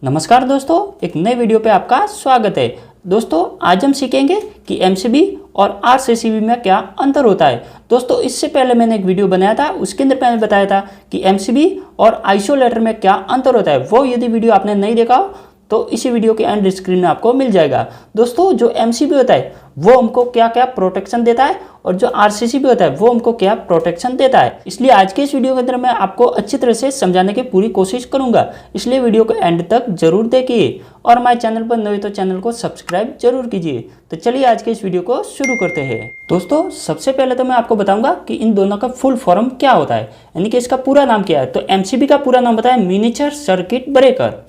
नमस्कार दोस्तों, एक नए वीडियो पे आपका स्वागत है। दोस्तों आज हम सीखेंगे कि एमसीबी और आरसीसीबी में क्या अंतर होता है। दोस्तों इससे पहले मैंने एक वीडियो बनाया था, उसके अंदर मैंने बताया था कि एमसीबी और आइसोलेटर में क्या अंतर होता है। वो यदि वीडियो आपने नहीं देखा हो तो इसी वीडियो के एंड स्क्रीन में आपको मिल जाएगा। दोस्तों जो एमसीबी होता है वो हमको क्या क्या प्रोटेक्शन देता है और जो आरसीसीबी होता है वो हमको क्या प्रोटेक्शन देता है। इसलिए आज के इस वीडियो के अंदर मैं आपको अच्छी तरह से समझाने की पूरी कोशिश करूंगा, इसलिए वीडियो को एंड तक जरूर देखिए और हमारे चैनल पर नए तो चैनल को सब्सक्राइब जरूर कीजिए। तो चलिए आज के इस वीडियो को शुरू करते हैं। दोस्तों सबसे पहले तो मैं आपको बताऊंगा कि इन दोनों का फुल फॉर्म क्या होता है, यानी कि इसका पूरा नाम क्या है। तो एमसीबी का पूरा नाम होता है मिनिएचर सर्किट ब्रेकर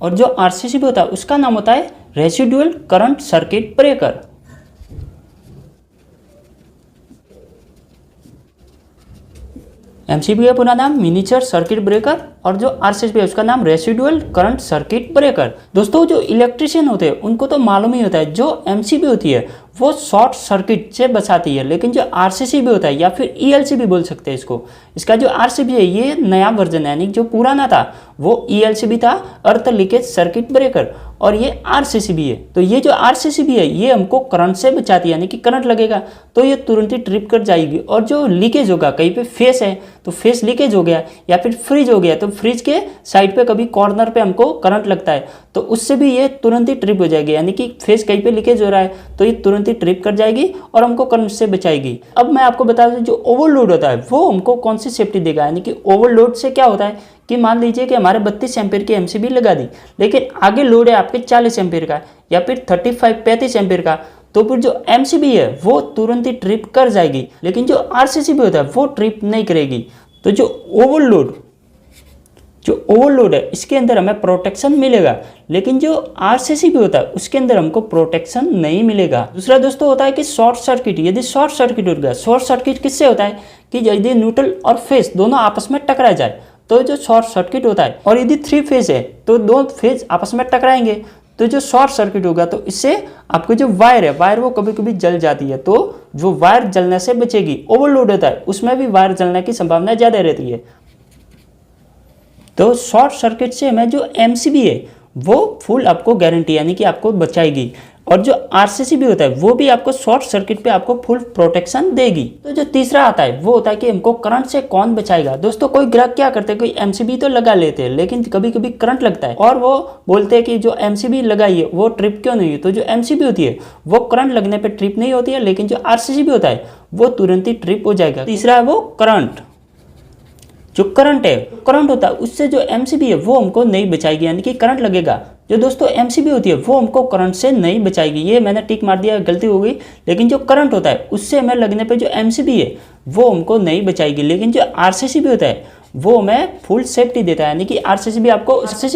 और जो आरसीसीबी होता है उसका नाम होता है residual current circuit breaker. MCB का पूरा नाम मिनिएचर सर्किट ब्रेकर और जो आरसीसीबी है उसका नाम रेसिडुअल करंट सर्किट ब्रेकर। दोस्तों जो इलेक्ट्रिशियन होते हैं उनको तो मालूम ही होता है जो एमसीबी होती है वो शॉर्ट सर्किट से बचाती है, लेकिन जो आरसीसीबी होता है या फिर ईएलसीबी बोल सकते हैं इसको, इसका जो आरसीबी है ये नया वर्जन है, यानी जो पुराना था वो ईएलसीबी था, अर्थ लीकेज सर्किट ब्रेकर, और ये आरसीसीबी है। तो ये जो आरसीसीबी है ये हमको करंट से बचाती है, यानी कि करंट लगेगा तो ये तुरंत ही ट्रिप कर जाएगी। और जो लीकेज होगा, कहीं पे फेस है तो फेस लीकेज हो गया या फिर फ्रिज हो गया तो फ्रिज के साइड पे कभी कॉर्नर पे हमको करंट लगता है तो उससे भी ये तुरंत ही ट्रिप हो जाएगी, यानी कि फेस कहीं पे लीकेज हो रहा है तो ये तुरंत ही ट्रिप कर जाएगी और हमको करंट से बचाएगी। अब मैं आपको बता दूं जो ओवरलोड होता है वो हमको कौन सी सेफ्टी देगा, यानी कि ओवरलोड से क्या होता है कि मान लीजिए कि हमारे 32 एम्पीयर की एमसीबी लगा दी, लेकिन आगे लोड है आपके 40 एम्पीयर का या फिर 35 एम्पीयर का, तो फिर जो एमसीबी है वो तुरंत ही ट्रिप कर जाएगी, लेकिन जो आरसीसीबी होता है वो ट्रिप नहीं करेगी। तो जो ओवरलोड है इसके अंदर हमें प्रोटेक्शन मिलेगा, लेकिन जो आरसीसीबी होता है उसके अंदर हमको प्रोटेक्शन नहीं मिलेगा। दूसरा दोस्तों होता है कि शॉर्ट सर्किट। यदि शॉर्ट सर्किट हो गया, शॉर्ट सर्किट किससे होता है कि यदि न्यूट्रल और फेस दोनों आपस में टकरा जाए तो जो शॉर्ट सर्किट होता है, और यदि 3 फेज है तो 2 फेज आपस में टकराएंगे तो जो शॉर्ट सर्किट होगा तो इससे आपको जो वायर है वायर वो कभी कभी जल जाती है, तो जो वायर जलने से बचेगी। ओवरलोड होता है उसमें भी वायर जलने की संभावना ज्यादा रहती है। तो शॉर्ट सर्किट से हमें जो एमसीबी है वो फुल आपको गारंटी, यानी कि आपको बचाएगी, और जो आरसीसीबी होता है वो भी आपको शॉर्ट सर्किट पे आपको फुल प्रोटेक्शन देगी। तो जो तीसरा आता है वो होता है कि हमको करंट से कौन बचाएगा। दोस्तों कोई ग्राहक क्या करते हैं, कोई एमसीबी तो लगा लेते हैं लेकिन कभी कभी करंट लगता है और वो बोलते हैं कि जो एमसीबी लगाई है वो ट्रिप क्यों नहीं है। तो जो एमसीबी होती है वो करंट लगने पर ट्रिप नहीं होती है, लेकिन जो आरसीसीबी होता है वो तुरंत ही ट्रिप हो जाएगा। तीसरा है वो करंट। जो करंट होता है उससे जो एमसीबी है वो हमको नहीं बचाएगी, यानी कि करंट लगेगा। जो दोस्तों एमसीबी होती है वो हमको करंट से नहीं बचाएगी, ये मैंने टिक मार दिया, गलती हो गई। लेकिन जो करंट होता है उससे हमें लगने पे जो एमसीबी है वो हमको नहीं बचाएगी, लेकिन जो आरसीसीबी होता है वो हमें फुल सेफ्टी देता है। यानी कि आरसीसीबी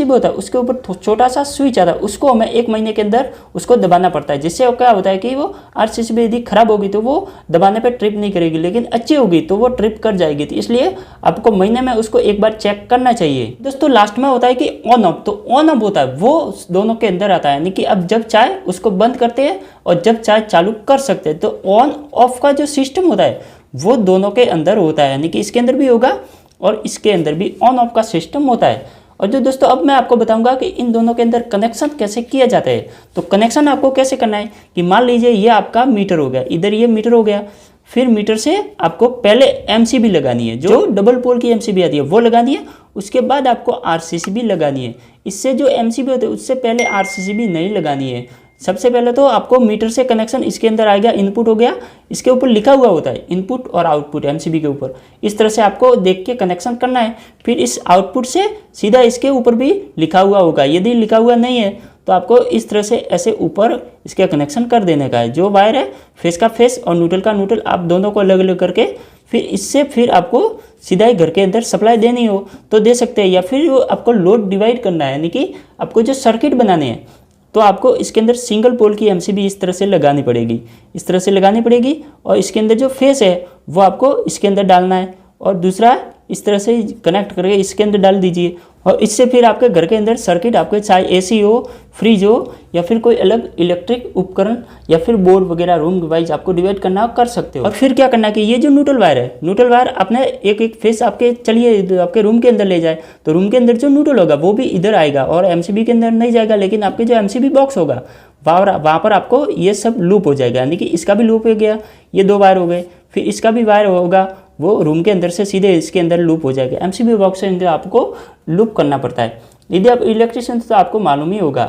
होता है उसके ऊपर छोटा सा स्विच आता है, उसको हमें 1 महीने के अंदर उसको दबाना पड़ता है, जिससे क्या होता है कि वो आरसीसीबी यदि खराब होगी तो वो दबाने पे ट्रिप नहीं करेगी, लेकिन अच्छी होगी तो वो ट्रिप कर जाएगी। तो इसलिए आपको महीने में उसको एक बार चेक करना चाहिए। दोस्तों लास्ट में होता है कि ऑन ऑफ। तो ऑन ऑफ होता है वो दोनों के अंदर आता है, यानी कि अब जब चाहे उसको बंद करते हैं और जब चाहे चालू कर सकते हैं। तो ऑन ऑफ का जो सिस्टम होता है वो दोनों के अंदर होता है, यानी कि इसके अंदर भी होगा और इसके अंदर भी ऑन ऑफ का सिस्टम होता है। और जो दोस्तों अब मैं आपको बताऊंगा कि इन दोनों के अंदर कनेक्शन कैसे किया जाता है। तो कनेक्शन आपको कैसे करना है कि मान लीजिए ये आपका मीटर हो गया, इधर ये मीटर हो गया, फिर मीटर से आपको पहले एमसीबी लगानी है, जो डबल पोल की एमसीबी आती है वो लगानी है, उसके बाद आपको आरसीसीबी लगानी है। इससे जो एमसीबी होते हैं उससे पहले आरसीसीबी नहीं लगानी है। सबसे पहले तो आपको मीटर से कनेक्शन इसके अंदर आएगा, इनपुट हो गया, इसके ऊपर लिखा हुआ होता है इनपुट और आउटपुट एमसीबी के ऊपर, इस तरह से आपको देख के कनेक्शन करना है। फिर इस आउटपुट से सीधा इसके ऊपर भी लिखा हुआ होगा, यदि लिखा हुआ नहीं है तो आपको इस तरह से ऐसे ऊपर इसके कनेक्शन कर देने का है। जो वायर है फेस का फेस और न्यूट्रल का न्यूट्रल, आप दोनों को अलग अलग करके फिर इससे फिर आपको सीधा ही घर के अंदर सप्लाई देनी हो तो दे सकते हैं, या फिर आपको लोड डिवाइड करना है, यानी कि आपको जो सर्किट बनाने हैं तो आपको इसके अंदर सिंगल पोल की एमसीबी इस तरह से लगानी पड़ेगी, इस तरह से लगानी पड़ेगी, और इसके अंदर जो फेस है वो आपको इसके अंदर डालना है और दूसरा इस तरह से कनेक्ट करके इसके अंदर डाल दीजिए और इससे फिर आपके घर के अंदर सर्किट आपके चाहे एसी हो, फ्रिज हो या फिर कोई अलग इलेक्ट्रिक उपकरण या फिर बोर्ड वगैरह रूम वाइज आपको डिवाइड करना कर सकते हो। और फिर क्या करना कि ये जो न्यूट्रल वायर है, न्यूट्रल वायर अपने एक एक फेस आपके चलिए आपके रूम के अंदर ले जाए तो रूम के अंदर जो न्यूट्रल होगा वो भी इधर आएगा और एमसीबी के अंदर नहीं जाएगा, लेकिन आपके जो एमसीबी बॉक्स होगा वहाँ पर आपको ये सब लूप हो जाएगा, यानी कि इसका भी लूप हो गया, ये 2 वायर हो गए, फिर इसका भी वायर होगा वो रूम के अंदर से सीधे इसके अंदर लूप हो जाएगा। एमसीबी बॉक्स के अंदर आपको लूप करना पड़ता है, यदि आप इलेक्ट्रिशियन तो आपको मालूम ही होगा।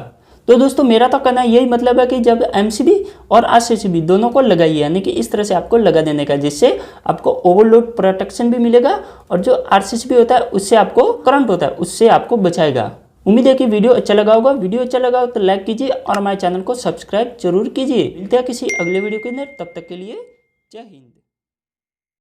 तो दोस्तों मेरा तो कहना यही मतलब है कि जब एमसीबी और आरसीसीबी दोनों को लगाइए, यानी कि इस तरह से आपको लगा देने का, जिससे आपको ओवरलोड प्रोटेक्शन भी मिलेगा और जो आरसीसीबी होता है उससे आपको करंट होता है उससे आपको बचाएगा। उम्मीद है कि वीडियो अच्छा लगा होगा। वीडियो अच्छा लगा हो तो लाइक कीजिए और हमारे चैनल को सब्सक्राइब जरूर कीजिए। मिलते हैं किसी अगले वीडियो के अंदर, तब तक के लिए जय हिंद।